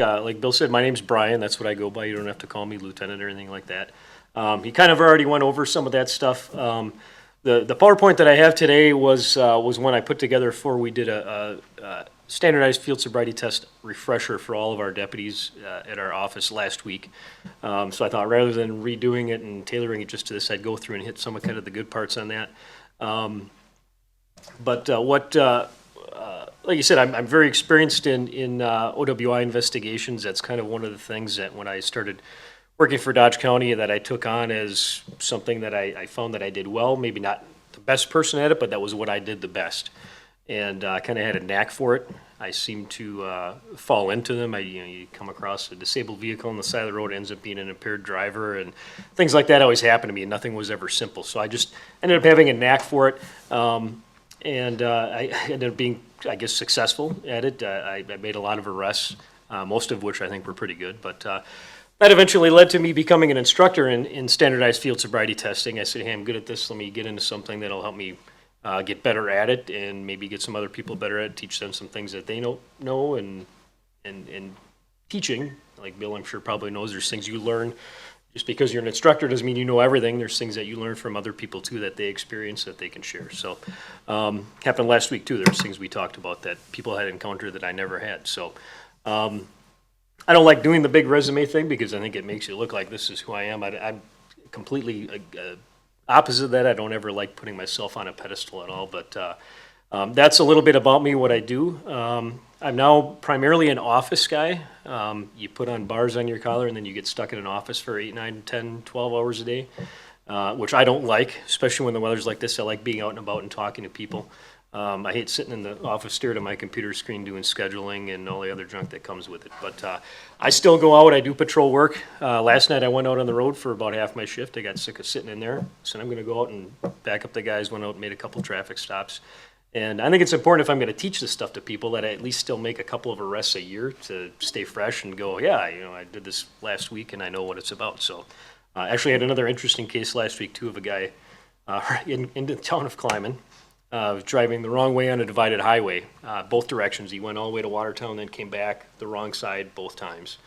like Bill said, my name's Brian. That's what I go by. You don't have to call me lieutenant or anything like that. He kind of already went over some of that stuff. The PowerPoint that I have today was one I put together before we did a standardized field sobriety test refresher for all of our deputies at our office last week. So I thought rather than redoing it and tailoring it just to this, I'd go through and hit some of kind of the good parts on that. Like you said, I'm very experienced in OWI investigations. That's kind of one of the things that when I started working for Dodge County that I took on as something that I found that I did well. Maybe not the best person at it, but that was what I did the best. And I kind of had a knack for it. I seem to fall into them. You come across a disabled vehicle on the side of the road, it ends up being an impaired driver, and things like that always happen to me, and nothing was ever simple. So I just ended up having a knack for it. I ended up being, I guess, successful at it. I made a lot of arrests, most of which I think were pretty good. But that eventually led to me becoming an instructor in standardized field sobriety testing. I said, hey, I'm good at this. Let me get into something that'll help me get better at it and maybe get some other people better at it, teach them some things that they know. And teaching, like Bill, I'm sure probably knows, there's things you learn. Just because you're an instructor doesn't mean you know everything. There's things that you learn from other people too that they experience that they can share. So happened last week too. There's things we talked about that people had encountered that I never had. So I don't like doing the big resume thing because I think it makes you look like this is who I am. I'm completely opposite of that. I don't ever like putting myself on a pedestal at all. But that's a little bit about me, what I do. I'm now primarily an office guy. You put on bars on your collar and then you get stuck in an office for 8, 9, 10, 12 hours a day, which I don't like, especially when the weather's like this. I like being out and about and talking to people. I hate sitting in the office staring at my computer screen doing scheduling and all the other junk that comes with it. But I still go out. I do patrol work. Last night I went out on the road for about half my shift. I got sick of sitting in there. So I'm going to go out and back up the guys. Went out and made a couple traffic stops. And I think it's important if I'm going to teach this stuff to people that I at least still make a couple of arrests a year to stay fresh and go, yeah, I did this last week and I know what it's about. So actually I had another interesting case last week too of a guy in the town of Kleiman driving the wrong way on a divided highway, both directions. He went all the way to Watertown, then came back the wrong side both times.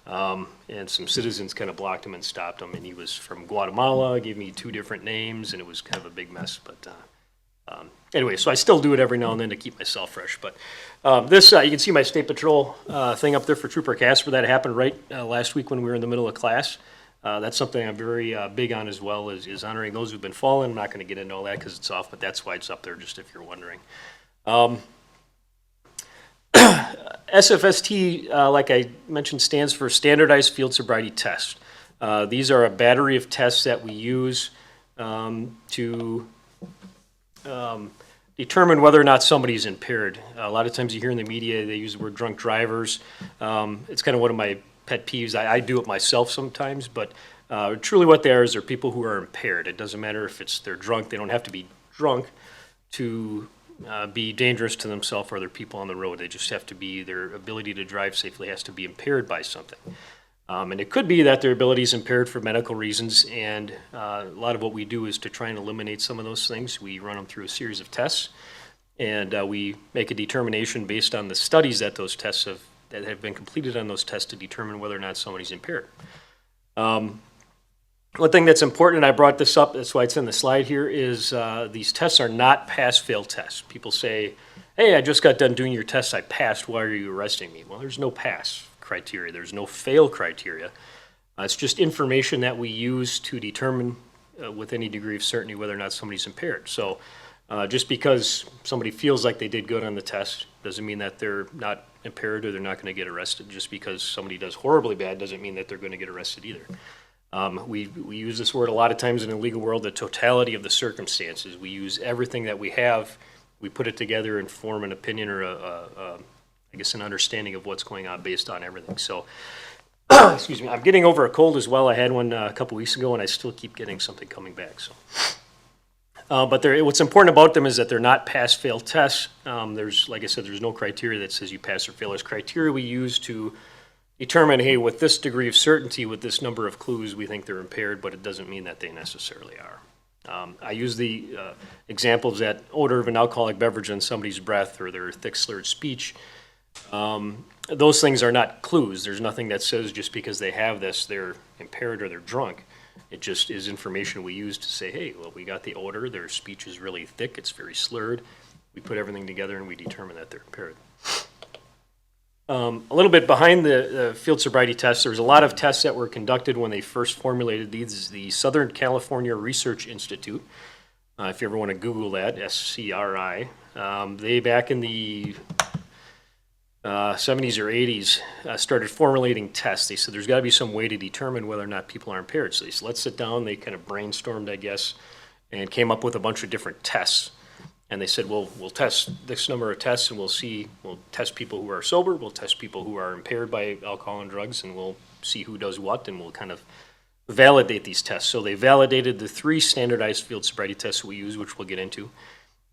And some citizens kind of blocked him and stopped him. And he was from Guatemala, gave me 2 different names, and it was kind of a big mess. But anyway, so I still do it every now and then to keep myself fresh. But this, you can see my State Patrol thing up there for Trooper Casper. That happened right last week when we were in the middle of class. That's something I'm very big on as well, is honoring those who've been fallen. I'm not going to get into all that because it's off, but that's why it's up there, just if you're wondering. SFST, like I mentioned, stands for Standardized Field Sobriety Test. These are a battery of tests that we use to determine whether or not somebody's impaired. A lot of times you hear in the media they use the word drunk drivers. It's kind of one of my pet peeves. I do it myself sometimes, but truly what they are is they're people who are impaired. It doesn't matter if they're drunk. They don't have to be drunk to be dangerous to themselves or other people on the road. They just have to be, their ability to drive safely has to be impaired by something. And it could be that their ability is impaired for medical reasons, and a lot of what we do is to try and eliminate some of those things. We run them through a series of tests, and we make a determination based on the studies that those tests that have been completed on those tests to determine whether or not somebody's impaired. One thing that's important, and I brought this up, that's why it's in the slide here, is these tests are not pass-fail tests. People say, hey, I just got done doing your tests, I passed, why are you arresting me? Well, there's no pass criteria, there's no fail criteria. It's just information that we use to determine with any degree of certainty whether or not somebody's impaired. So just because somebody feels like they did good on the test doesn't mean that they're not impaired or they're not going to get arrested. Just because somebody does horribly bad doesn't mean that they're going to get arrested either. We use this word a lot of times in the legal world, the totality of the circumstances. We use everything that we have, we put it together and form an opinion or I guess an understanding of what's going on based on everything. So, excuse me, I'm getting over a cold as well. I had one a couple weeks ago and I still keep getting something coming back. So, but what's important about them is that they're not pass-fail tests. Like I said, there's no criteria that says you pass or fail. There's criteria we use to determine, hey, with this degree of certainty, with this number of clues, we think they're impaired, but it doesn't mean that they necessarily are. I use the examples that odor of an alcoholic beverage on somebody's breath or their thick slurred speech Those things are not clues. There's nothing that says just because they have this, they're impaired or they're drunk. It just is information we use to say, hey, well, we got the odor, their speech is really thick, it's very slurred. We put everything together and we determine that they're impaired. A little bit behind the field sobriety tests, there was a lot of tests that were conducted when they first formulated these. The Southern California Research Institute, if you ever want to Google that, SCRI, they back in the 70s or 80s started formulating tests. They said there's got to be some way to determine whether or not people are impaired. So they said, let's sit down. They kind of brainstormed, I guess, and came up with a bunch of different tests. And they said, well, we'll test this number of tests and we'll test people who are sober, we'll test people who are impaired by alcohol and drugs, and we'll see who does what, and we'll kind of validate these tests. So they validated the 3 standardized field sobriety tests we use, which we'll get into.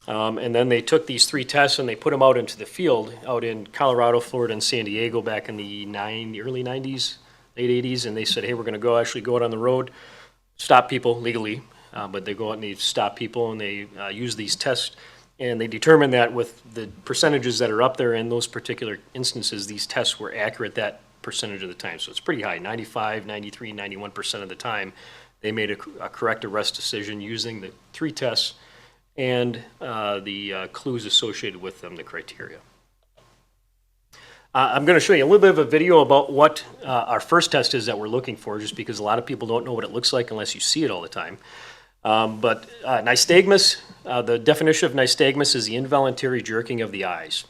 And then they took these 3 tests and they put them out into the field, out in Colorado, Florida, and San Diego back in the early 90s, late 80s, and they said, hey, we're going to actually go out on the road, stop people legally, but they go out and they stop people and they use these tests, and they determined that with the percentages that are up there in those particular instances, these tests were accurate that percentage of the time. So it's pretty high, 95, 93, 91% of the time. They made a correct arrest decision using the 3 tests and the clues associated with them, the criteria. I'm going to show you a little bit of a video about what our first test is that we're looking for, just because a lot of people don't know what it looks like unless you see it all the time. But nystagmus, the definition of nystagmus is the involuntary jerking of the eyes.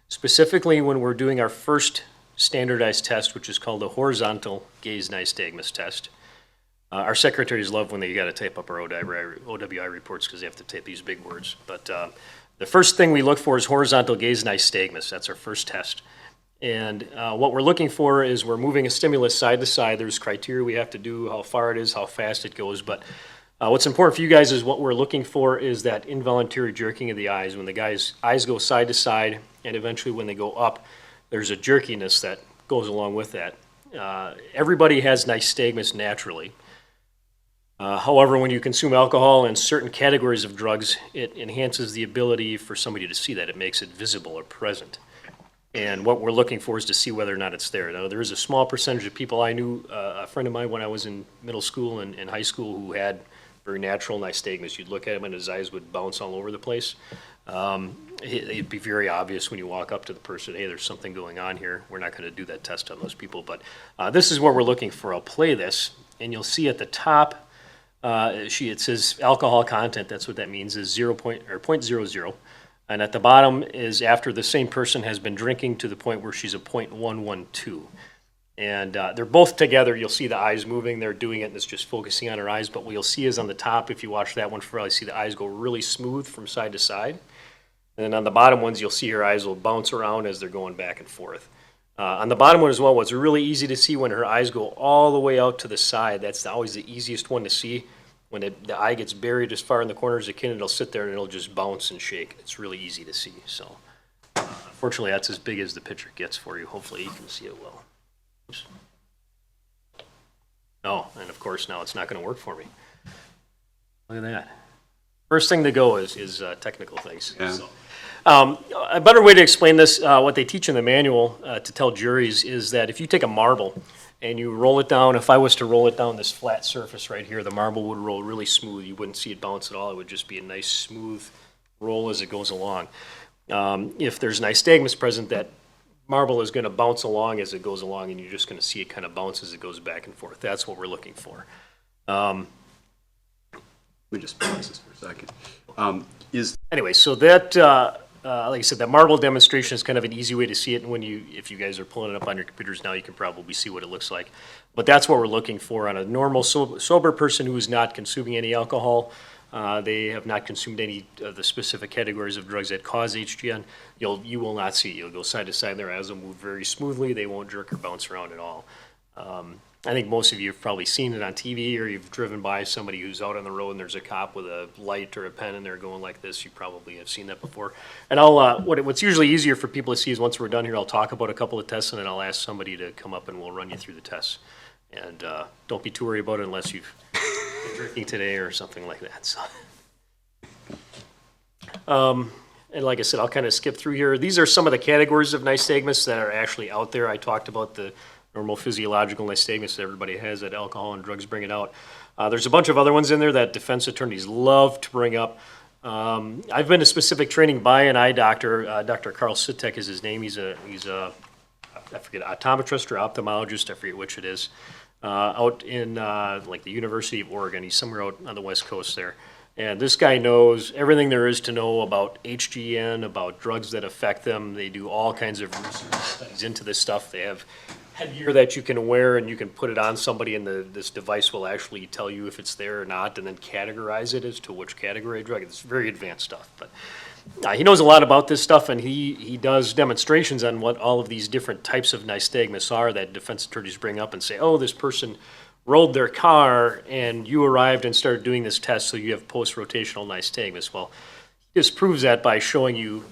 Specifically when we're doing our first standardized test, which is called the horizontal gaze nystagmus test. Our secretaries love when they got to type up our OWI reports because they have to type these big words. But the first thing we look for is horizontal gaze nystagmus. That's our first test. And what we're looking for is we're moving a stimulus side to side. There's criteria we have to do, how far it is, how fast it goes. But what's important for you guys is what we're looking for is that involuntary jerking of the eyes. When the guy's eyes go side to side, and eventually when they go up, there's a jerkiness that goes along with that. Everybody has nystagmus naturally. However, when you consume alcohol and certain categories of drugs, it enhances the ability for somebody to see that. It makes it visible or present. And what we're looking for is to see whether or not it's there. Now, there is a small percentage of people. I knew a friend of mine when I was in middle school and high school who had very natural nystagmus. You'd look at him and his eyes would bounce all over the place. It'd be very obvious when you walk up to the person, hey, there's something going on here. We're not going to do that test on those people. But this is what we're looking for. I'll play this, and you'll see at the top, it says alcohol content. That's what that means, is 0.00. And at the bottom is after the same person has been drinking to the point where she's a 0.112. And they're both together. You'll see the eyes moving. They're doing it, and it's just focusing on her eyes. But what you'll see is on the top, if you watch that one for you see the eyes go really smooth from side to side. And then on the bottom ones, you'll see her eyes will bounce around as they're going back and forth. On the bottom one as well, what's really easy to see when her eyes go all the way out to the side, that's always the easiest one to see. When the eye gets buried as far in the corner as it can, it'll sit there and it'll just bounce and shake. It's really easy to see. So unfortunately, that's as big as the picture gets for you. Hopefully you can see it well. Oops. Oh, and of course now it's not going to work for me. Look at that. First thing to go is technical things. Yeah. So, a better way to explain this, what they teach in the manual to tell juries is that if you take a marble and you roll it down, if I was to roll it down this flat surface right here, the marble would roll really smooth. You wouldn't see it bounce at all. It would just be a nice smooth roll as it goes along. If there's nystagmus present, that marble is going to bounce along as it goes along, and you're just going to see it kind of bounce as it goes back and forth. That's what we're looking for. Let me just pause this for a second. Anyway, so that, like I said, that marble demonstration is kind of an easy way to see it. And if you guys are pulling it up on your computers now, you can probably see what it looks like. But that's what we're looking for on a normal sober person who is not consuming any alcohol. They have not consumed any of the specific categories of drugs that cause HGN. You will not see it. You'll go side to side. Their eyes will move very smoothly. They won't jerk or bounce around at all. I think most of you have probably seen it on TV, or you've driven by somebody who's out on the road and there's a cop with a light or a pen and they're going like this. You probably have seen that before. And what's usually easier for people to see is once we're done here, I'll talk about a couple of tests and then I'll ask somebody to come up and we'll run you through the tests. And don't be too worried about it unless you've been drinking today or something like that. So, and like I said, I'll kind of skip through here. These are some of the categories of nystagmus that are actually out there. I talked about the normal physiological nystagmus that everybody has, that alcohol and drugs bring it out. There's a bunch of other ones in there that defense attorneys love to bring up. I've been to specific training by an eye doctor. Dr. Carl Sitek is his name. He's a I forget, optometrist or ophthalmologist, I forget which it is, out in like the University of Oregon. He's somewhere out on the West Coast there. And this guy knows everything there is to know about HGN, about drugs that affect them. They do all kinds of research studies into this stuff. They have headgear that you can wear and you can put it on somebody, and this device will actually tell you if it's there or not, and then categorize it as to which category of drug. It's very advanced stuff. But he knows a lot about this stuff, and he does demonstrations on what all of these different types of nystagmus are that defense attorneys bring up and say, oh, this person rolled their car and you arrived and started doing this test, so you have post-rotational nystagmus. Well, he just proves that by showing you,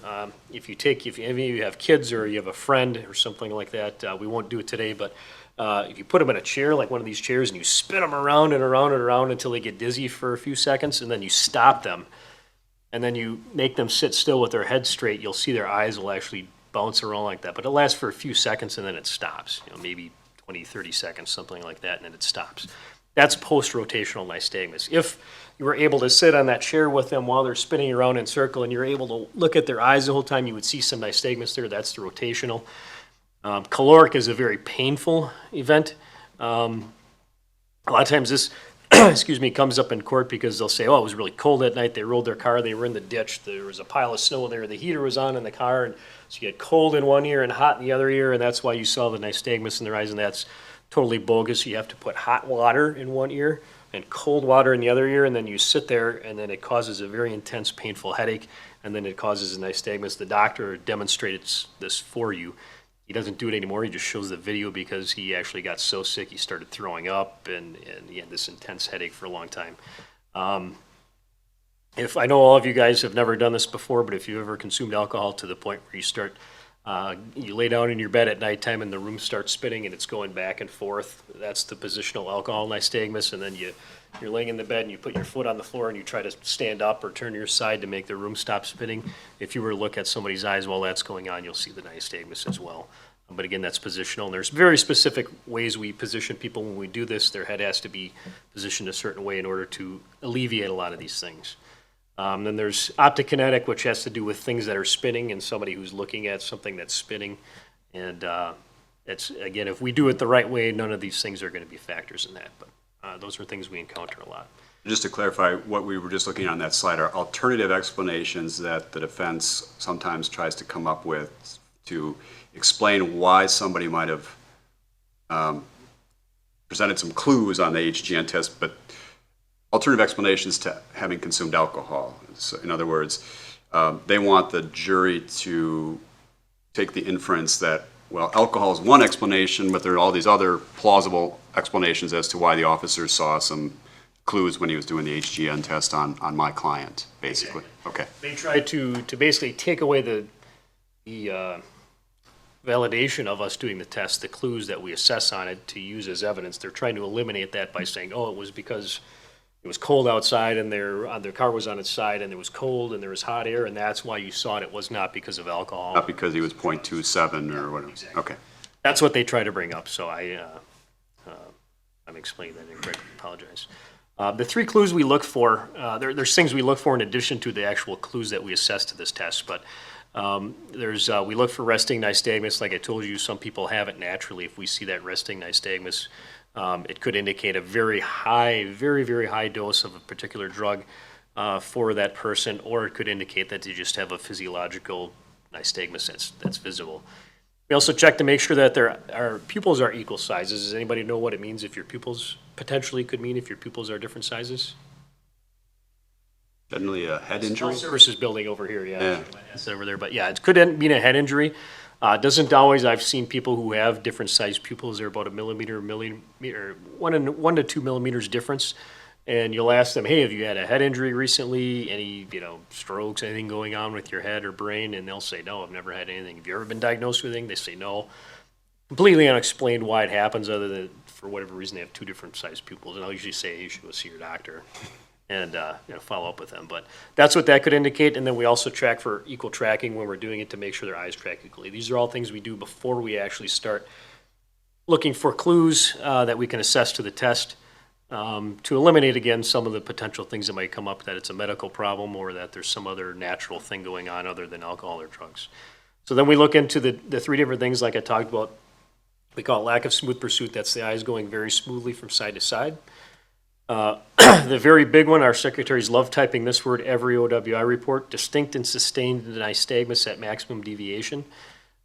if any of you have kids or you have a friend or something like that, we won't do it today, but if you put them in a chair, like one of these chairs, and you spin them around and around and around until they get dizzy for a few seconds, and then you stop them, and then you make them sit still with their head straight, you'll see their eyes will actually bounce around like that. But it lasts for a few seconds and then it stops, maybe 20, 30 seconds, something like that, and then it stops. That's post-rotational nystagmus. If you were able to sit on that chair with them while they're spinning around in circle and you're able to look at their eyes the whole time, you would see some nystagmus there. That's the rotational. Caloric is a very painful event. A lot of times this comes up in court because they'll say, oh, it was really cold that night. They rolled their car. They were in the ditch. There was a pile of snow there. The heater was on in the car. And so you get cold in one ear and hot in the other ear. And that's why you saw the nystagmus in their eyes. And that's totally bogus. You have to put hot water in one ear and cold water in the other ear. And then you sit there, and then it causes a very intense, painful headache. And then it causes a nystagmus. The doctor demonstrated this for you. He doesn't do it anymore. He just shows the video because he actually got so sick he started throwing up, and he had this intense headache for a long time. If I know all of you guys have never done this before, but if you've ever consumed alcohol to the point where you lay down in your bed at nighttime and the room starts spinning and it's going back and forth, that's the positional alcohol nystagmus. And then you're laying in the bed and you put your foot on the floor and you try to stand up or turn your side to make the room stop spinning. If you were to look at somebody's eyes while that's going on, you'll see the nystagmus as well. But again, that's positional. And there's very specific ways we position people when we do this. Their head has to be positioned a certain way in order to alleviate a lot of these things. Then there's optokinetic, which has to do with things that are spinning and somebody who's looking at something that's spinning. And it's, again, if we do it the right way, none of these things are going to be factors in that. But those are things we encounter a lot. Just to clarify, what we were just looking at on that slide are alternative explanations that the defense sometimes tries to come up with to explain why somebody might have presented some clues on the HGN test, but alternative explanations to having consumed alcohol. So in other words, they want the jury to take the inference that, well, alcohol is one explanation, but there are all these other plausible explanations as to why the officer saw some clues when he was doing the HGN test on my client, basically. Exactly. Okay. They try to basically take away the validation of us doing the test, the clues that we assess on it to use as evidence. They're trying to eliminate that by saying, oh, it was because it was cold outside and their car was on its side and it was cold and there was hot air and that's why you saw it. It was not because of alcohol. Not because he was 0.27 or whatever. Exactly. Okay. That's what they try to bring up, so I'm explaining that incorrectly. I apologize. The three clues we look for, there's things we look for in addition to the actual clues that we assess to this test, but we look for resting nystagmus. Like I told you, some people have it naturally. If we see that resting nystagmus, it could indicate a very high, very, very high dose of a particular drug for that person, or it could indicate that they just have a physiological nystagmus that's visible. We also check to make sure that our pupils are equal sizes. Does anybody know what it means if your pupils potentially could mean if your pupils are different sizes? Generally a head injury? Health Services building over here, yeah. It's over there, but yeah, it could mean a head injury. Doesn't always. I've seen people who have different sized pupils. They're about a millimeter, 1 to 2 millimeters difference. And you'll ask them, hey, have you had a head injury recently? Any, strokes, anything going on with your head or brain? And they'll say, no, I've never had anything. Have you ever been diagnosed with anything? They say no. Completely unexplained why it happens, other than for whatever reason they have two different sized pupils. And I'll usually say, hey, you should go see your doctor. and follow up with them. But that's what that could indicate. And then we also track for equal tracking when we're doing it to make sure their eyes track equally. These are all things we do before we actually start looking for clues that we can assess to the test to eliminate, again, some of the potential things that might come up, that it's a medical problem or that there's some other natural thing going on other than alcohol or drugs. So then we look into the three different things like I talked about. We call it lack of smooth pursuit. That's the eyes going very smoothly from side to side. The very big one, our secretaries love typing this word every OWI report, distinct and sustained nystagmus at maximum deviation.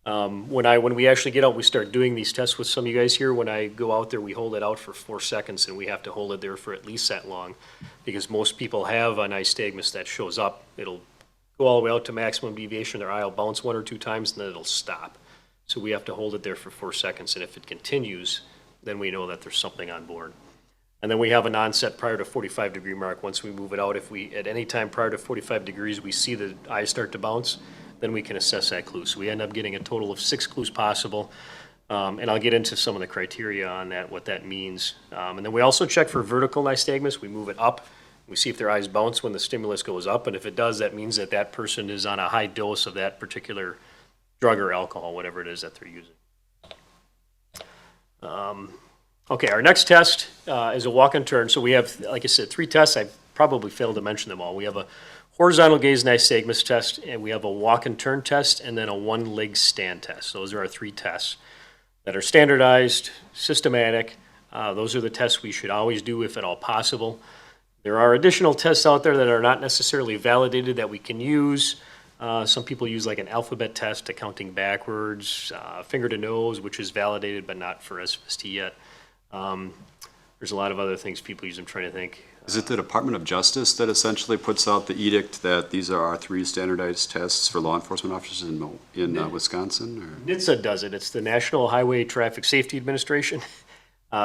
When we actually get out, we start doing these tests with some of you guys here. When I go out there, we hold it out for 4 seconds, and we have to hold it there for at least that long, because most people have a nystagmus that shows up. It'll go all the way out to maximum deviation. Their eye will bounce 1 or 2 times, and then it'll stop. So we have to hold it there for 4 seconds, and if it continues, then we know that there's something on board. And then we have an onset prior to 45-degree mark. Once we move it out, if we, at any time prior to 45 degrees, we see the eyes start to bounce, then we can assess that clue. So we end up getting a total of 6 clues possible. And I'll get into some of the criteria on that, what that means. And then we also check for vertical nystagmus. We move it up. We see if their eyes bounce when the stimulus goes up. And if it does, that means that that person is on a high dose of that particular drug or alcohol, whatever it is that they're using. Okay, our next test is a walk and turn. So we have, like I said, 3 tests. I probably failed to mention them all. We have a horizontal gaze nystagmus test, and we have a walk and turn test, and then a one-leg stand test. Those are our 3 tests that are standardized, systematic. Those are the tests we should always do if at all possible. There are additional tests out there that are not necessarily validated that we can use. Some people use like an alphabet test, counting backwards, finger to nose, which is validated but not for SFST yet. There's a lot of other things people use. I'm trying to think. Is it the Department of Justice that essentially puts out the edict that these are our 3 standardized tests for law enforcement officers in Wisconsin? Or? NHTSA does it. It's the National Highway Traffic Safety Administration.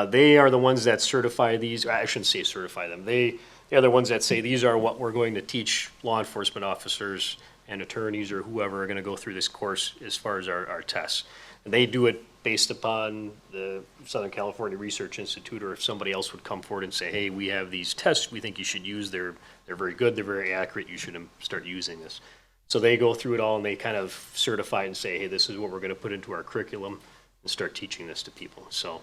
They are the ones that certify these. I shouldn't say certify them. They are the ones that say these are what we're going to teach law enforcement officers and attorneys or whoever are going to go through this course as far as our tests. And they do it based upon the Southern California Research Institute, or if somebody else would come forward and say, hey, we have these tests we think you should use. They're very good. They're very accurate. You should start using this. So they go through it all and they kind of certify and say, hey, this is what we're going to put into our curriculum and start teaching this to people. So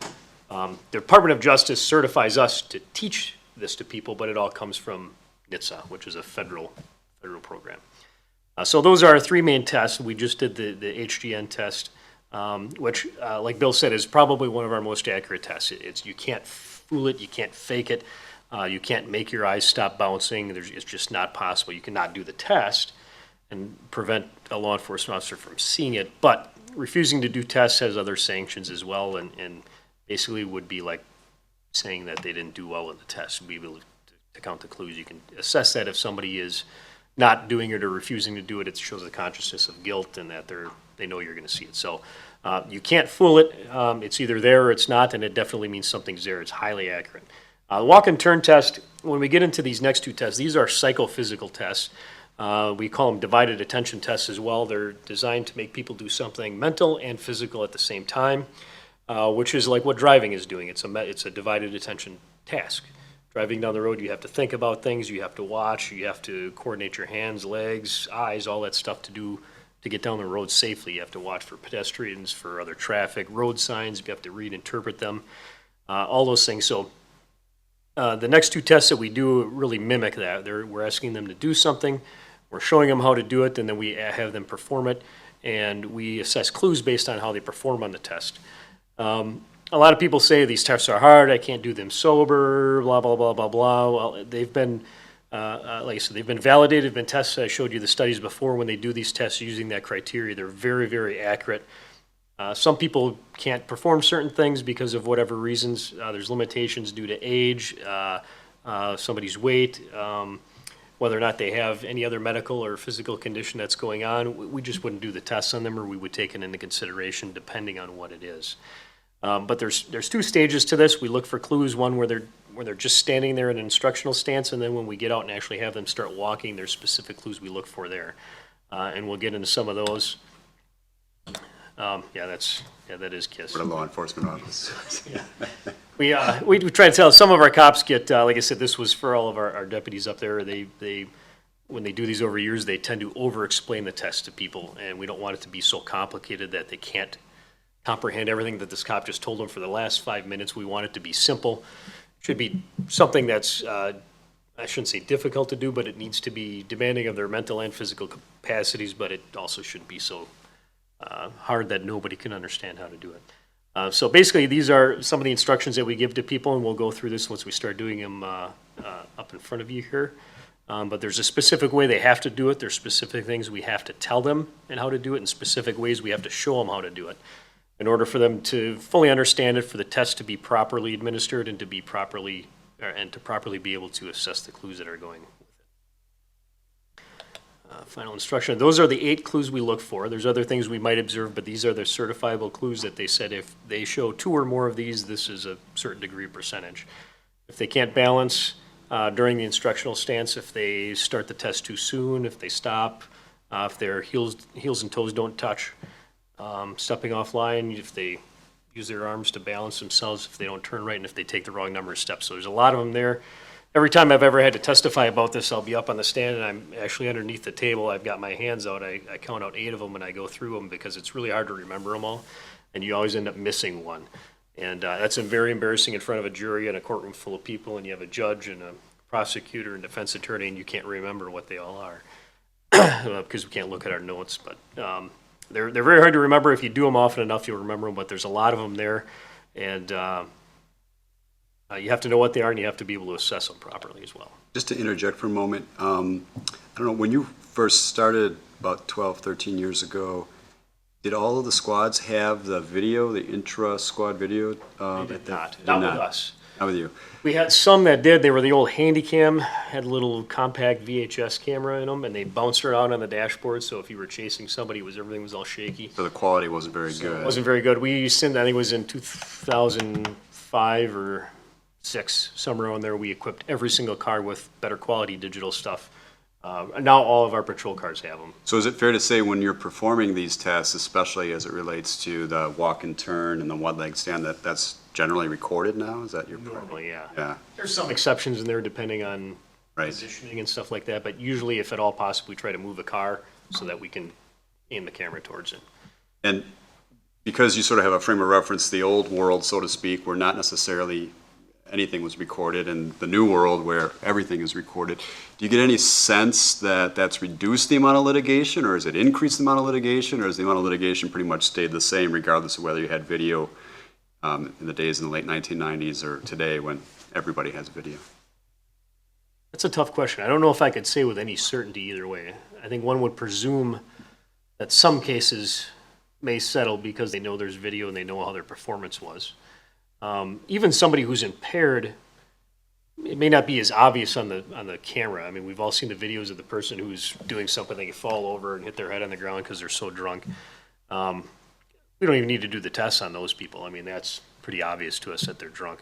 the Department of Justice certifies us to teach this to people, but it all comes from NHTSA, which is a federal program. So those are our 3 main tests. We just did the HGN test, which, like Bill said, is probably one of our most accurate tests. You can't fool it, you can't fake it, you can't make your eyes stop bouncing. It's just not possible. You cannot do the test and prevent a law enforcement officer from seeing it, but refusing to do tests has other sanctions as well, and basically would be like saying that they didn't do well in the test. Be able to count the clues. You can assess that if somebody is not doing it or refusing to do it. It shows a consciousness of guilt and that they know you're going to see it. So you can't fool it. It's either there or it's not, and it definitely means something's there. It's highly accurate. The walk and turn test, when we get into these next 2 tests, these are psychophysical tests. We call them divided attention tests as well. They're designed to make people do something mental and physical at the same time, which is like what driving is doing. It's a divided attention task. Driving down the road, you have to think about things, you have to watch, you have to coordinate your hands, legs, eyes, all that stuff to get down the road safely. You have to watch for pedestrians, for other traffic, road signs, you have to read, interpret them, all those things. So the next 2 tests that we do really mimic that. We're asking them to do something, we're showing them how to do it, and then we have them perform it, and we assess clues based on how they perform on the test. A lot of people say these tests are hard, I can't do them sober, blah, blah, blah, blah, blah. Well, they've been, like I said, they've been validated, been tested. I showed you the studies before. When they do these tests using that criteria, they're very, very accurate. Some people can't perform certain things because of whatever reasons. There's limitations due to age, somebody's weight, whether or not they have any other medical or physical condition that's going on. We just wouldn't do the tests on them, or we would take it into consideration depending on what it is. But there's 2 stages to this. We look for clues, one where they're just standing there in an instructional stance, and then when we get out and actually have them start walking, there's specific clues we look for there. And we'll get into some of those. Yeah, that is KISS. for the law enforcement office. We try to tell, some of our cops get, like I said, this was for all of our deputies up there, when they do these over years, they tend to over-explain the test to people, and we don't want it to be so complicated that they can't comprehend everything that this cop just told them for the last 5 minutes. We want it to be simple. It should be something that's, I shouldn't say difficult to do, but it needs to be demanding of their mental and physical capacities, but it also shouldn't be so hard that nobody can understand how to do it. So basically, these are some of the instructions that we give to people, and we'll go through this once we start doing them up in front of you here. But there's a specific way they have to do it. There's specific things we have to tell them and how to do it, and specific ways we have to show them how to do it in order for them to fully understand it, for the test to be properly administered, and to properly be able to assess the clues that are going with it. Final instruction. Those are the 8 clues we look for. There's other things we might observe, but these are the certifiable clues that they said if they show 2 or more of these, this is a certain degree of percentage. If they can't balance during the instructional stance, if they start the test too soon, if they stop, if their heels and toes don't touch, stepping off line, if they use their arms to balance themselves, if they don't turn right, and if they take the wrong number of steps. So there's a lot of them there. Every time I've ever had to testify about this, I'll be up on the stand and I'm actually underneath the table. I've got my hands out. I count out 8 of them and I go through them because it's really hard to remember them all. And you always end up missing one. And that's very embarrassing in front of a jury and a courtroom full of people, and you have a judge and a prosecutor and defense attorney, and you can't remember what they all are because we can't look at our notes. But they're very hard to remember. If you do them often enough, you'll remember them, but there's a lot of them there. And you have to know what they are, and you have to be able to assess them properly as well. Just to interject for a moment, I don't know, when you first started about 12, 13 years ago, did all of the squads have the video, the intra-squad video? They did not with us. Not with you. We had some that did. They were the old Handycam, had a little compact VHS camera in them, and they bounced around on the dashboard, so if you were chasing somebody, everything was all shaky. So the quality wasn't very good. It wasn't very good. We sent, I think it was in 2005 or 6, somewhere around there, we equipped every single car with better quality digital stuff. Now all of our patrol cars have them. So is it fair to say when you're performing these tests, especially as it relates to the walk and turn and the one-leg stand, that's generally recorded now? Is that your point? Normally, yeah. Yeah, There's some exceptions in there depending on right. positioning and stuff like that, but usually, if at all possible, we try to move a car so that we can aim the camera towards it. And because you sort of have a frame of reference, the old world, so to speak, where not necessarily anything was recorded, and the new world where everything is recorded, do you get any sense that that's reduced the amount of litigation, or has it increased the amount of litigation, or has the amount of litigation pretty much stayed the same regardless of whether you had video in the days in the late 1990s or today when everybody has video? That's a tough question. I don't know if I could say with any certainty either way. I think one would presume that some cases may settle because they know there's video and they know how their performance was. Even somebody who's impaired, it may not be as obvious on the camera. I mean, we've all seen the videos of the person who's doing something, they fall over and hit their head on the ground because they're so drunk. We don't even need to do the tests on those people. I mean, that's pretty obvious to us that they're drunk.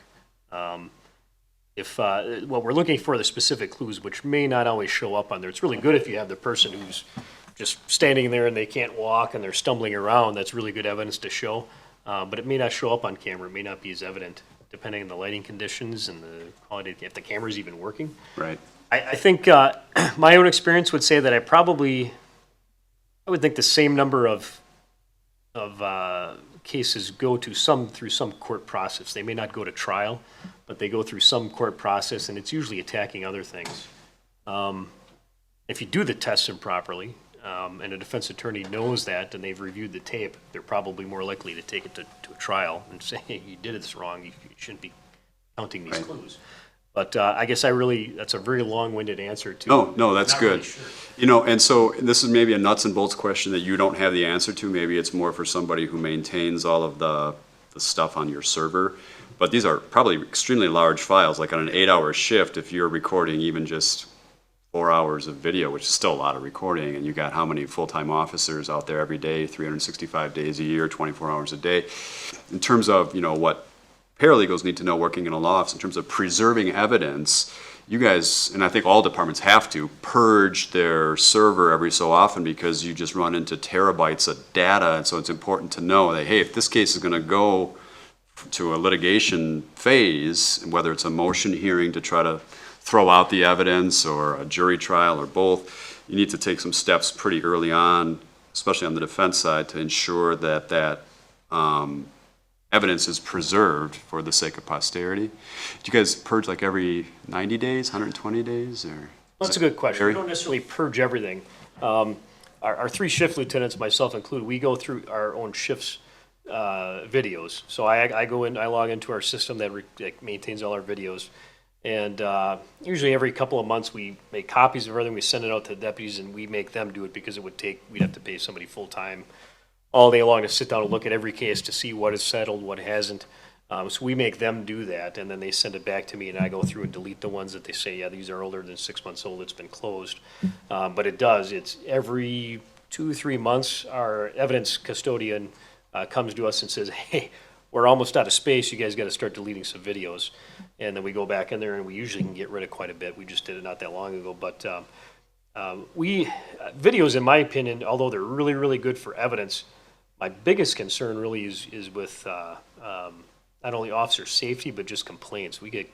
If what we're looking for are the specific clues, which may not always show up on there. It's really good if you have the person who's just standing there and they can't walk and they're stumbling around. That's really good evidence to show. But it may not show up on camera. It may not be as evident, depending on the lighting conditions and the quality, if the camera's even working. Right. I think my own experience would say that I would think the same number of cases go to through some court process. They may not go to trial, but they go through some court process, and it's usually attacking other things. If you do the tests improperly, and a defense attorney knows that and they've reviewed the tape, they're probably more likely to take it to a trial and say, hey, you did this wrong, you shouldn't be counting these clues. But I guess that's a very long-winded answer to. No, that's good. Really sure. You know, and so this is maybe a nuts and bolts question that you don't have the answer to. Maybe it's more for somebody who maintains all of the stuff on your server. But these are probably extremely large files, like on an 8-hour shift, if you're recording even just 4 hours of video, which is still a lot of recording, and you got how many full-time officers out there every day, 365 days a year, 24 hours a day. In terms of, what paralegals need to know working in a law office, in terms of preserving evidence, you guys, and I think all departments have to, purge their server every so often because you just run into terabytes of data. And so it's important to know that, hey, if this case is going to go to a litigation phase, whether it's a motion hearing to try to throw out the evidence or a jury trial or both, you need to take some steps pretty early on, especially on the defense side, to ensure that evidence is preserved for the sake of posterity. Do you guys purge like every 90 days, 120 days, or? Well, that's a good question. We don't necessarily purge everything. Our three shift lieutenants, myself included, we go through our own shifts videos. So I go in, I log into our system that maintains all our videos. And usually every couple of months, we make copies of everything, we send it out to the deputies, and we make them do it because we'd have to pay somebody full-time all day long to sit down and look at every case to see what is settled, what hasn't. So we make them do that, and then they send it back to me, and I go through and delete the ones that they say, yeah, these are older than 6 months old, it's been closed. But it's every 2-3 months, our evidence custodian comes to us and says, hey, we're almost out of space, you guys got to start deleting some videos. And then we go back in there, and we usually can get rid of quite a bit. We just did it not that long ago. But videos, in my opinion, although they're really, really good for evidence, my biggest concern really is with not only officer safety, but just complaints. We get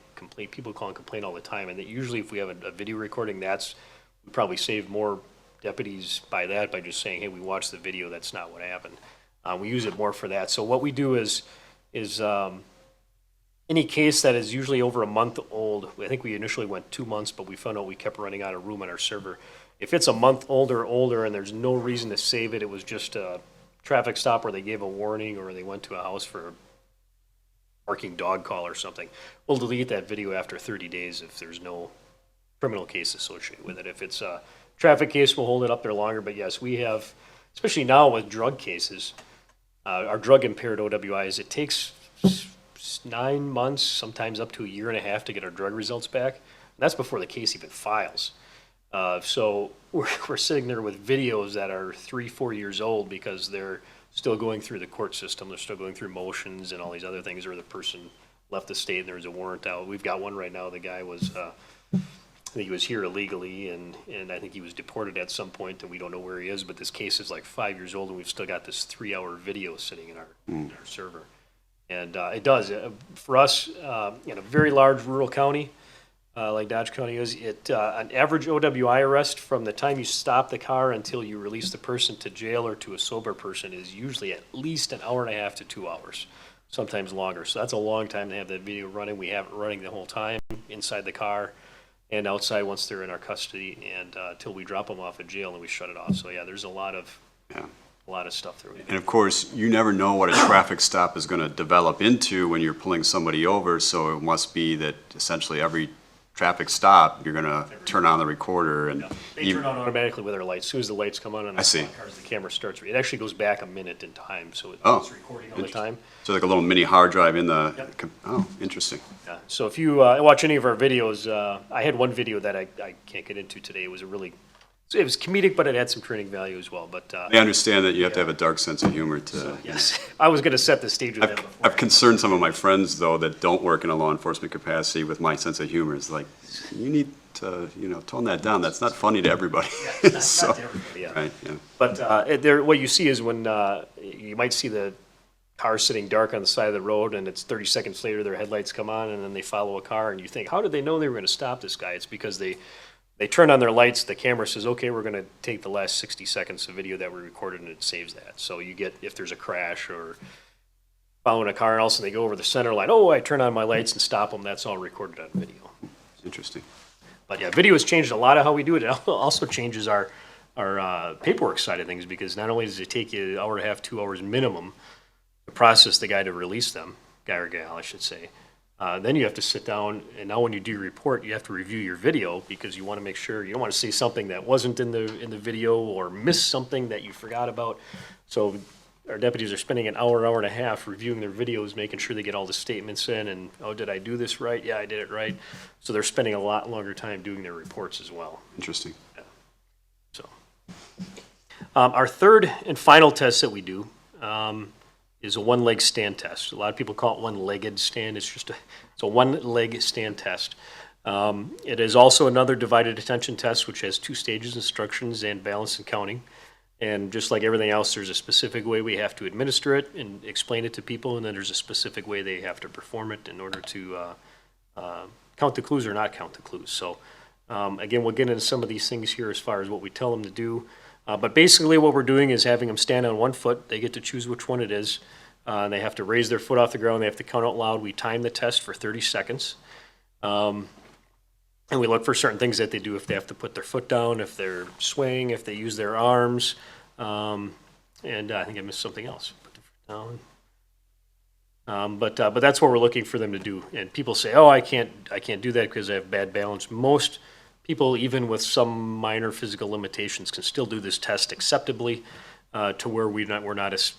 people call and complain all the time. And that usually if we have a video recording, we probably save more deputies by just saying, hey, we watched the video, that's not what happened. We use it more for that. So what we do is any case that is usually over a month old, I think we initially went 2 months, but we found out we kept running out of room on our server. If it's a month older and there's no reason to save it, it was just a traffic stop where they gave a warning or they went to a house for a barking dog call or something, we'll delete that video after 30 days if there's no criminal case associated with it. If it's a traffic case, we'll hold it up there longer. But yes, we have, especially now with drug cases, our drug impaired OWIs, it takes 9 months, sometimes up to a year and a half to get our drug results back. And that's before the case even files. So we're sitting there with videos that are 3-4 years old because they're still going through the court system. They're still going through motions and all these other things, or the person left the state and there's a warrant out. We've got one right now. The guy was, I think he was here illegally, and I think he was deported at some point, and we don't know where he is. But this case is like 5 years old, and we've still got this 3-hour video sitting in our server. And it does for us in a very large rural county like Dodge County is. An average OWI arrest from the time you stop the car until you release the person to jail or to a sober person is usually at least an hour and a half to 2 hours, sometimes longer. So that's a long time to have that video running. We have it running the whole time inside the car and outside once they're in our custody, and till we drop them off at jail and we shut it off. So yeah, there's a lot of stuff there. And of course, you never know what a traffic stop is going to develop into when you're pulling somebody over, so it must be that essentially every traffic stop, you're going to turn on the recorder. And they turn on automatically with our lights. As soon as the lights come on the see. cars, the camera starts. It actually goes back a minute in time, so it's recording all the time. So like a little mini hard drive in the, oh, interesting. Yeah. So if you watch any of our videos, I had one video that I can't get into today. It was it was comedic, but it had some training value as well. But I understand that you have to have a dark sense of humor to. Yes, I was going to set the stage with that before. I've concerned some of my friends though that don't work in a law enforcement capacity with my sense of humor. It's like, you need to, tone that down. That's not funny to everybody. Yeah, not to everybody, yeah. Right, yeah. But what you see is when you might see the car sitting dark on the side of the road, and it's 30 seconds later their headlights come on, and then they follow a car, and you think, how did they know they were going to stop this guy? It's because they turn on their lights, the camera says, okay, we're going to take the last 60 seconds of video that we recorded, and it saves that. So you get, if there's a crash or following a car else and they go over the center line, I turn on my lights and stop them, that's all recorded on video. Interesting. But yeah, video has changed a lot of how we do it. It also changes our paperwork side of things, because not only does it take you an hour and a half, 2 hours minimum to process the guy to release them, guy or gal, I should say. Then you have to sit down, and now when you do your report, you have to review your video, because you want to make sure, you don't want to say something that wasn't in the video or miss something that you forgot about. So our deputies are spending an hour and a half reviewing their videos, making sure they get all the statements in, and, did I do this right? Yeah, I did it right. So they're spending a lot longer time doing their reports as well. Interesting. Yeah. So our third and final test that we do is a one-leg stand test. A lot of people call it one-legged stand. It's a one-leg stand test. It is also another divided attention test, which has 2 stages, instructions and balance and counting. And just like everything else, there's a specific way we have to administer it and explain it to people, and then there's a specific way they have to perform it in order to count the clues or not count the clues. So again, we'll get into some of these things here as far as what we tell them to do. But basically what we're doing is having them stand on one foot. They get to choose which one it is. They have to raise their foot off the ground. They have to count out loud. We time the test for 30 seconds. And we look for certain things that they do, if they have to put their foot down, if they're swaying, if they use their arms. And I think I missed something else. Put the foot down. But that's what we're looking for them to do. And people say, oh, I can't do that because I have bad balance. Most people, even with some minor physical limitations, can still do this test acceptably to where we're not as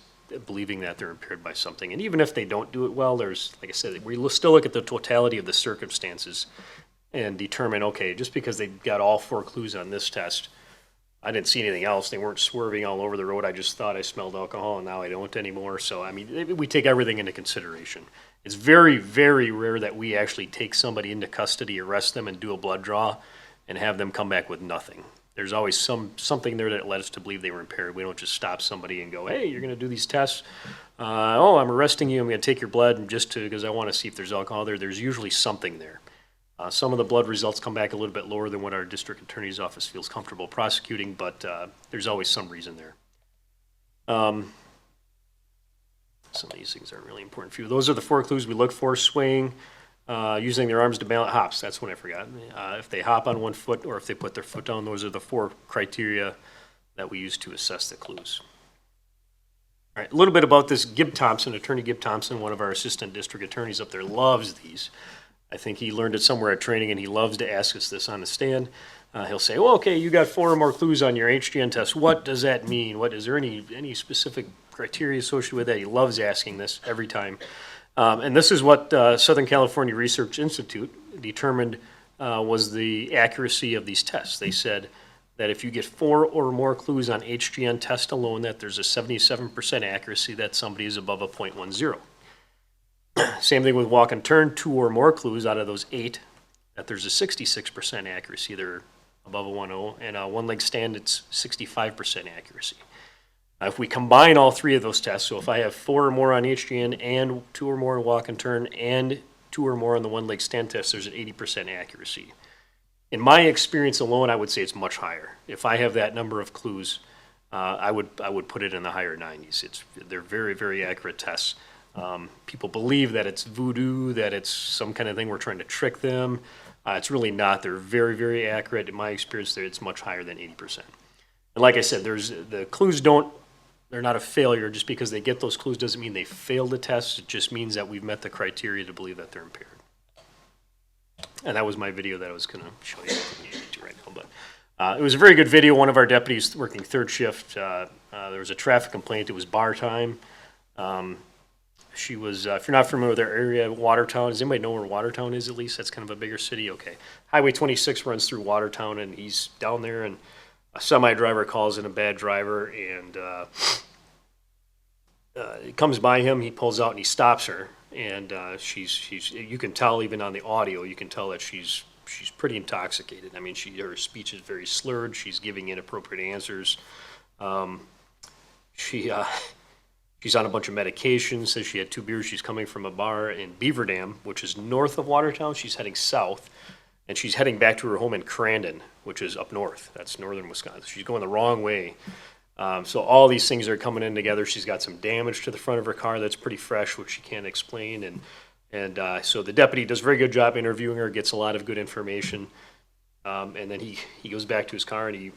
believing that they're impaired by something. And even if they don't do it well, there's, like I said, we still look at the totality of the circumstances and determine, okay, just because they got all 4 clues on this test, I didn't see anything else. They weren't swerving all over the road. I just thought I smelled alcohol, and now I don't anymore. So, I mean, we take everything into consideration. It's very, very rare that we actually take somebody into custody, arrest them, and do a blood draw, and have them come back with nothing. There's always something there that led us to believe they were impaired. We don't just stop somebody and go, hey, you're going to do these tests. Oh, I'm arresting you. I'm going to take your blood because I want to see if there's alcohol there. There's usually something there. Some of the blood results come back a little bit lower than what our district attorney's office feels comfortable prosecuting, but there's always some reason there. Some of these things are really important for you. Those are the 4 clues we look for: swaying, using their arms to balance, hops. That's one I forgot. If they hop on one foot or if they put their foot down, those are the 4 criteria that we use to assess the clues. All right, a little bit about this. Attorney Gib Thompson, one of our assistant district attorneys up there, loves these. I think he learned it somewhere at training, and he loves to ask us this on the stand. He'll say, well, okay, you got 4 or more clues on your HGN test. What does that mean? Is there any specific criteria associated with that? He loves asking this every time. And this is what Southern California Research Institute determined was the accuracy of these tests. They said that if you get 4 or more clues on HGN test alone, that there's a 77% accuracy that somebody is above a .10. Same thing with walk and turn, 2 or more clues out of those 8, that there's a 66% accuracy. They're above a 1.0, and one leg stand, it's 65% accuracy. If we combine all 3 of those tests, so if I have 4 or more on HGN and 2 or more on walk and turn and 2 or more on the one leg stand test, there's an 80% accuracy. In my experience alone, I would say it's much higher. If I have that number of clues, I would put it in the higher 90s. They're very, very accurate tests. People believe that it's voodoo, that it's some kind of thing we're trying to trick them. It's really not. They're very, very accurate. In my experience, it's much higher than 80%. And like I said, the clues they're not a failure. Just because they get those clues doesn't mean they failed the test. It just means that we've met the criteria to believe that they're impaired. And that was my video that I was going to show you right now. But it was a very good video. One of our deputies working 3rd shift, there was a traffic complaint. It was bar time. She was, if you're not familiar with our area, Watertown, does anybody know where Watertown is at least? That's kind of a bigger city? Okay. Highway 26 runs through Watertown, and he's down there, and a semi-driver calls in a bad driver, and it comes by him, he pulls out and he stops her, and she's you can tell even on the audio, you can tell that she's pretty intoxicated. I mean, her speech is very slurred, she's giving inappropriate answers. She's on a bunch of medications, says she had 2 beers. She's coming from a bar in Beaver Dam, which is north of Watertown. She's heading south, and she's heading back to her home in Crandon, which is up north. That's northern Wisconsin. She's going the wrong way. So all these things are coming in together. She's got some damage to the front of her car that's pretty fresh, which she can't explain. And so the deputy does a very good job interviewing her, gets a lot of good information. And then he goes back to his car, and he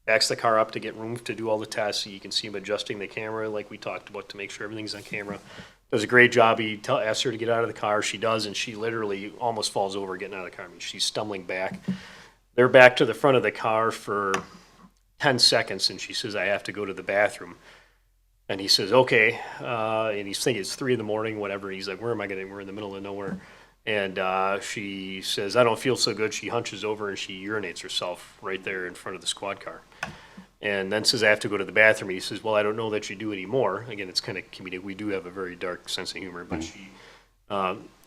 backs the car up to get room to do all the tests. You can see him adjusting the camera like we talked about to make sure everything's on camera. Does a great job. He asks her to get out of the car. She does, and she literally almost falls over getting out of the car. I mean, she's stumbling back. They're back to the front of the car for 10 seconds, and she says, I have to go to the bathroom. And he says, okay. And he's thinking it's 3 in the morning, whatever. He's like, where am I going? We're in the middle of nowhere. And she says, I don't feel so good. She hunches over and she urinates herself right there in front of the squad car. And then says, I have to go to the bathroom. And he says, well, I don't know that you do anymore. Again, it's kind of comedic. We do have a very dark sense of humor. But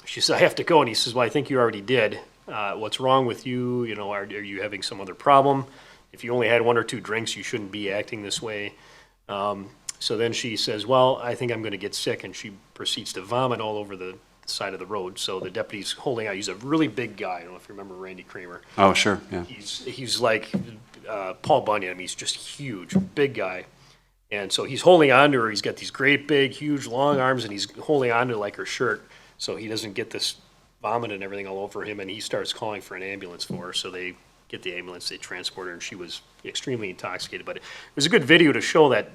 she says, I have to go. And he says, well, I think you already did. What's wrong with you? You know, are you having some other problem? If you only had one or two drinks, you shouldn't be acting this way. So then she says, well, I think I'm going to get sick, and she proceeds to vomit all over the side of the road. So the deputy's holding out. He's a really big guy. I don't know if you remember Randy Kramer. Oh, sure, yeah. He's like Paul Bunyan. I mean, he's just huge, big guy. And so he's holding on to her. He's got these great, big, huge, long arms, and he's holding on to like her shirt so he doesn't get this vomit and everything all over him. And he starts calling for an ambulance for her. So they get the ambulance, they transport her, and she was extremely intoxicated. But it was a good video to show that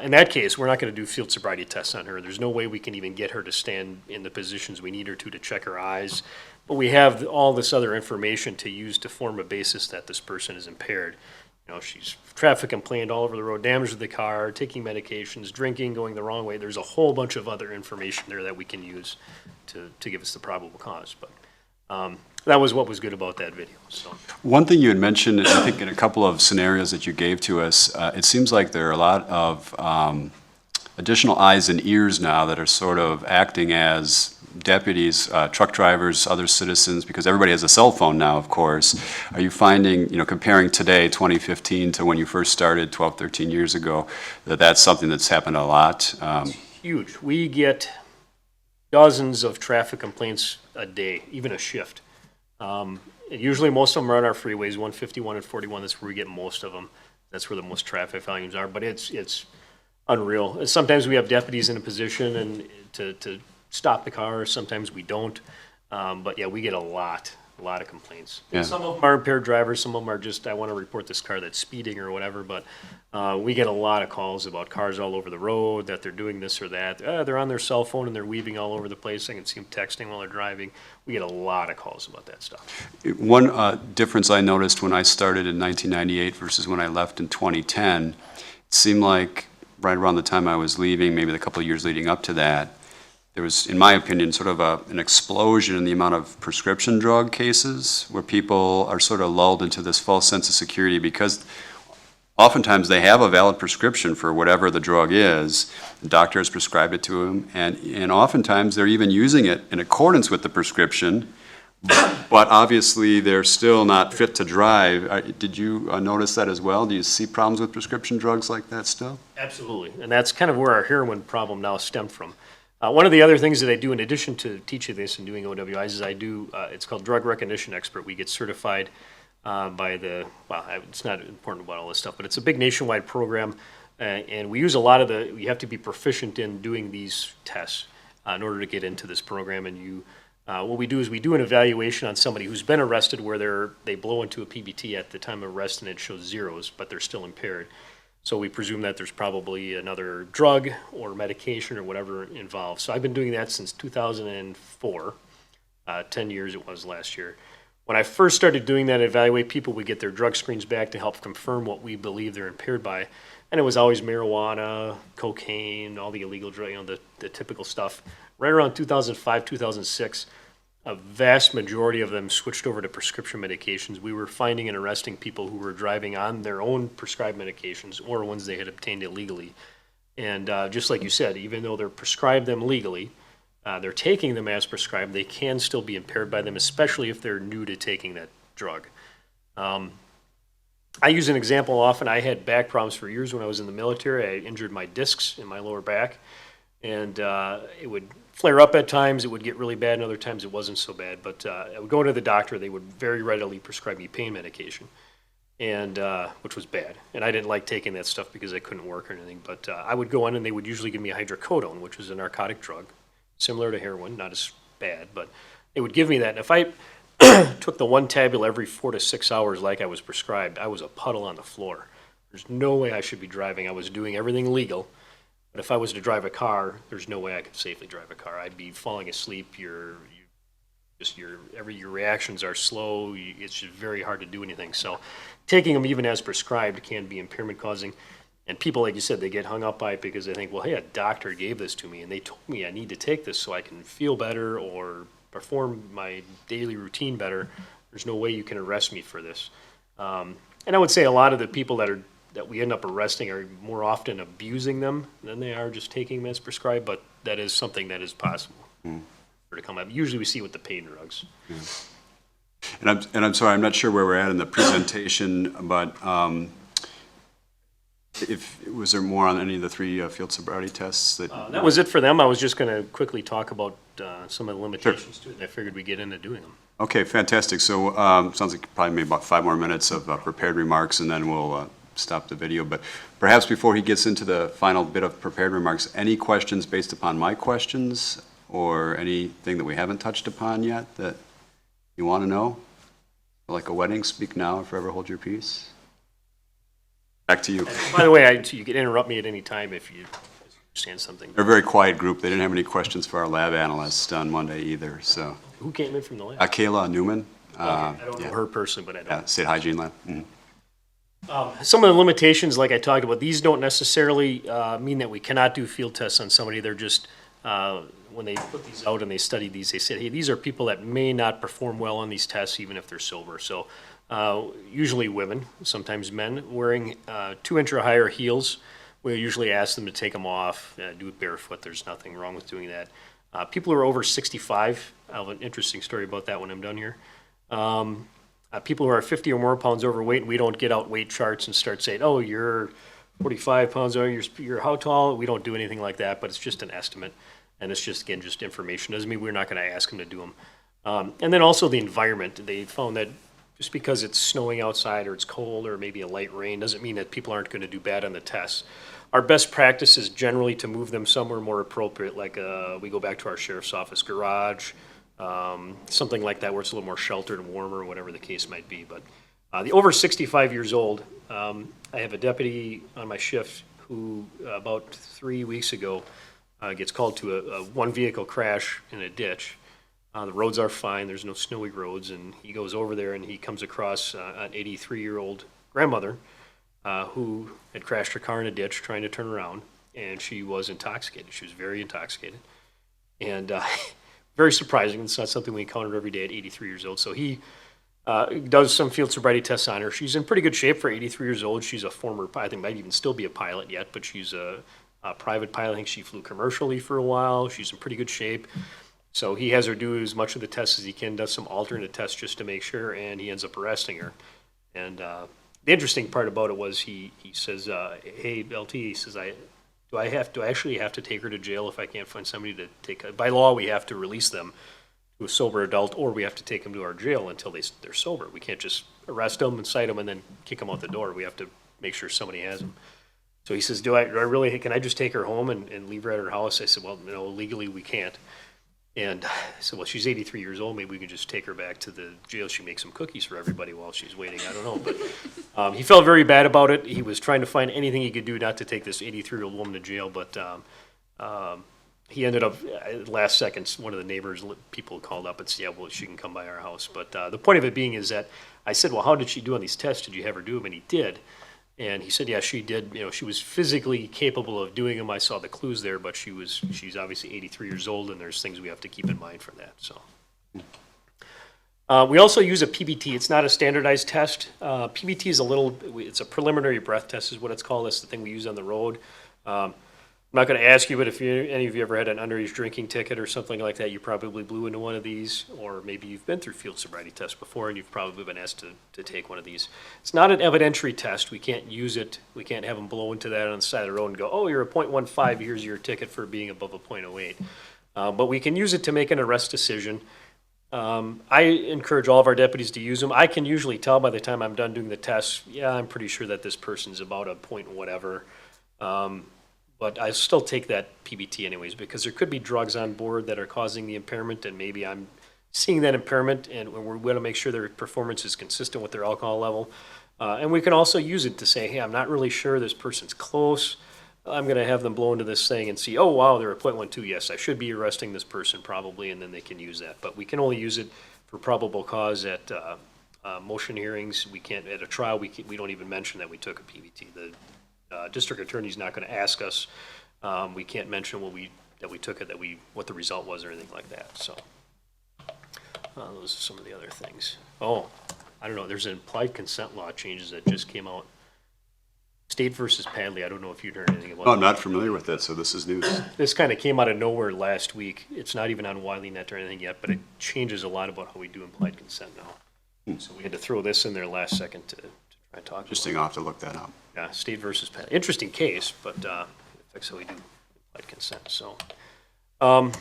in that case, we're not going to do field sobriety tests on her. There's no way we can even get her to stand in the positions we need her to check her eyes. But we have all this other information to use to form a basis that this person is impaired. You know, she's traffic complained all over the road, damage to the car, taking medications, drinking, going the wrong way. There's a whole bunch of other information there that we can use to give us the probable cause. But that was what was good about that video. So. One thing you had mentioned, I think in a couple of scenarios that you gave to us, it seems like there are a lot of additional eyes and ears now that are sort of acting as deputies, truck drivers, other citizens, because everybody has a cell phone now, of course. Are you finding, you know, comparing today, 2015, to when you first started 12, 13 years ago, that that's something that's happened a lot? It's huge. We get dozens of traffic complaints a day, even a shift. Usually most of them are on our freeways, 151 and 41, that's where we get most of them. That's where the most traffic volumes are, but it's unreal. And sometimes we have deputies in a position and to stop the car, sometimes we don't. But yeah, we get a lot of complaints. Yeah. Some of them are impaired drivers, some of them are just, I want to report this car that's speeding or whatever, but we get a lot of calls about cars all over the road, that they're doing this or that. They're on their cell phone and they're weaving all over the place. I can see them texting while they're driving. We get a lot of calls about that stuff. One difference I noticed when I started in 1998 versus when I left in 2010, it seemed like right around the time I was leaving, maybe the couple of years leading up to that, there was, in my opinion, sort of an explosion in the amount of prescription drug cases where people are sort of lulled into this false sense of security because oftentimes they have a valid prescription for whatever the drug is. The doctor has prescribed it to them, and oftentimes they're even using it in accordance with the prescription, but obviously they're still not fit to drive. Did you notice that as well? Do you see problems with prescription drugs like that still? Absolutely, and that's kind of where our heroin problem now stemmed from. One of the other things that I do in addition to teaching this and doing OWIs is I do, it's called drug recognition expert. We get certified by the, well, it's not important about all this stuff, but it's a big nationwide program. And we use a lot of you have to be proficient in doing these tests in order to get into this program. And what we do is we do an evaluation on somebody who's been arrested where they blow into a PBT at the time of arrest and it shows zeros, but they're still impaired. So we presume that there's probably another drug or medication or whatever involved. So I've been doing that since 2004, 10 years it was last year. When I first started doing that, evaluate people, we get their drug screens back to help confirm what we believe they're impaired by. And it was always marijuana, cocaine, all the illegal drugs, you know, the typical stuff. Right around 2005, 2006, a vast majority of them switched over to prescription medications. We were finding and arresting people who were driving on their own prescribed medications or ones they had obtained illegally. And just like you said, even though they're prescribed them legally, they're taking them as prescribed, they can still be impaired by them, especially if they're new to taking that drug. I use an example often. I had back problems for years when I was in the military. I injured my discs in my lower back, and it would flare up at times. It would get really bad, and other times it wasn't so bad. But I would go to the doctor. They would very readily prescribe me pain medication, and which was bad. And I didn't like taking that stuff because I couldn't work or anything. But I would go in, and they would usually give me hydrocodone, which is a narcotic drug, similar to heroin, not as bad. But they would give me that. And if I took the one tablet every 4 to 6 hours like I was prescribed, I was a puddle on the floor. There's no way I should be driving. I was doing everything legal. But if I was to drive a car, there's no way I could safely drive a car. I'd be falling asleep. Your reactions are slow. It's just very hard to do anything. So taking them even as prescribed can be impairment causing. And people, like you said, they get hung up by it because they think, well, hey, a doctor gave this to me and they told me I need to take this so I can feel better or perform my daily routine better. There's no way you can arrest me for this. And I would say a lot of the people that we end up arresting are more often abusing them than they are just taking them as prescribed, but that is something that is possible to come up. Usually we see with the pain drugs. And I'm sorry, I'm not sure where we're at in the presentation, but was there more on any of the three field sobriety tests that? That was it for them. I was just going to quickly talk about some of the limitations to it, and I figured we'd get into doing them. Okay, fantastic. So, sounds like probably maybe about 5 more minutes of prepared remarks, and then we'll stop the video. But perhaps before he gets into the final bit of prepared remarks, any questions based upon my questions, or anything that we haven't touched upon yet that you want to know? Like a wedding, speak now or forever hold your peace. Back to you. By the way, you can interrupt me at any time if you understand something. They're a very quiet group. They didn't have any questions for our lab analyst on Monday either, so. Who came in from the lab? Kayla Newman. I don't know her personally, but I don't. State Hygiene Lab. Mhm. Some of the limitations, like I talked about, these don't necessarily mean that we cannot do field tests on somebody. They're just, when they put these out and they study these, they said, hey, these are people that may not perform well on these tests even if they're sober. So usually women, sometimes men, wearing 2-inch or higher heels. We usually ask them to take them off, do it barefoot. There's nothing wrong with doing that. People who are over 65, I have an interesting story about that when I'm done here. People who are 50 or more pounds overweight, we don't get out weight charts and start saying, oh, you're 45 pounds over, you're how tall? We don't do anything like that, but it's just an estimate. And it's just, again, just information. Doesn't mean we're not going to ask them to do them. And then also the environment. They found that just because it's snowing outside or it's cold or maybe a light rain doesn't mean that people aren't going to do bad on the tests. Our best practice is generally to move them somewhere more appropriate, like we go back to our sheriff's office garage, something like that where it's a little more sheltered and warmer, whatever the case might be. But the over 65 years old, I have a deputy on my shift who about 3 weeks ago gets called to a one vehicle crash in a ditch. The roads are fine, there's no snowy roads, and he goes over there and he comes across an 83-year-old grandmother who had crashed her car in a ditch trying to turn around, and she was intoxicated. She was very intoxicated. And very surprising. It's not something we encounter every day at 83 years old. So he does some field sobriety tests on her. She's in pretty good shape for 83 years old. She's a former, I think might even still be a pilot yet, but she's a private pilot. I think she flew commercially for a while. She's in pretty good shape. So he has her do as much of the tests as he can, does some alternate tests just to make sure, and he ends up arresting her. And the interesting part about it was he says, hey, LT, he says, do I actually have to take her to jail if I can't find somebody to take her? By law, we have to release them to a sober adult, or we have to take them to our jail until they're sober. We can't just arrest them and cite them and then kick them out the door. We have to make sure somebody has them. So he says, do I really, can I just take her home and leave her at her house? I said, well, no, legally we can't. And I said, well, she's 83 years old. Maybe we can just take her back to the jail. She makes some cookies for everybody while she's waiting. I don't know. But he felt very bad about it. He was trying to find anything he could do not to take this 83-year-old woman to jail. But he ended up, last second, one of the neighbors, people called up and said, yeah, well, she can come by our house. But the point of it being is that I said, well, how did she do on these tests? Did you have her do them? And he did. And he said, yeah, she did. You know, she was physically capable of doing them. I saw the clues there, but she's obviously 83 years old, and there's things we have to keep in mind from that. So, we also use a PBT. It's not a standardized test. PBT is it's a preliminary breath test, is what it's called. That's the thing we use on the road. I'm not going to ask you, but if any of you ever had an underage drinking ticket or something like that, you probably blew into one of these, or maybe you've been through field sobriety tests before and you've probably been asked to take one of these. It's not an evidentiary test. We can't use it. We can't have them blow into that on the side of the road and go, oh, you're a .15, here's your ticket for being above a .08. But we can use it to make an arrest decision. I encourage all of our deputies to use them. I can usually tell by the time I'm done doing the tests, yeah, I'm pretty sure that this person's about a point whatever. But I still take that PBT anyways, because there could be drugs on board that are causing the impairment, and maybe I'm seeing that impairment, and we're going to make sure their performance is consistent with their alcohol level. And we can also use it to say, hey, I'm not really sure this person's close. I'm going to have them blow into this thing and see, oh, wow, they're a .12. Yes, I should be arresting this person probably, and then they can use that. But we can only use it for probable cause at motion hearings. We can't, at a trial, we don't even mention that we took a PBT. The district attorney's not going to ask us. We can't mention that we took it, what the result was or anything like that. So those are some of the other things. Oh, I don't know. There's an implied consent law changes that just came out. State versus Padley. I don't know if you'd heard anything about Oh, I'm not familiar with that, so this is news. This kind of came out of nowhere last week. It's not even on WileyNet or anything yet, but it changes a lot about how we do implied consent now. So we had to throw this in there last second to try and talk about it. Interesting, I'll have to look that up. Yeah, state versus Penn. Interesting case, but it affects how we do implied consent, so. The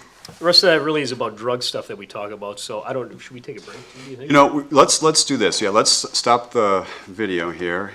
rest of that really is about drug stuff that we talk about, so I don't, should we take a break, do you think? You know, let's do this. Yeah, let's stop the video here.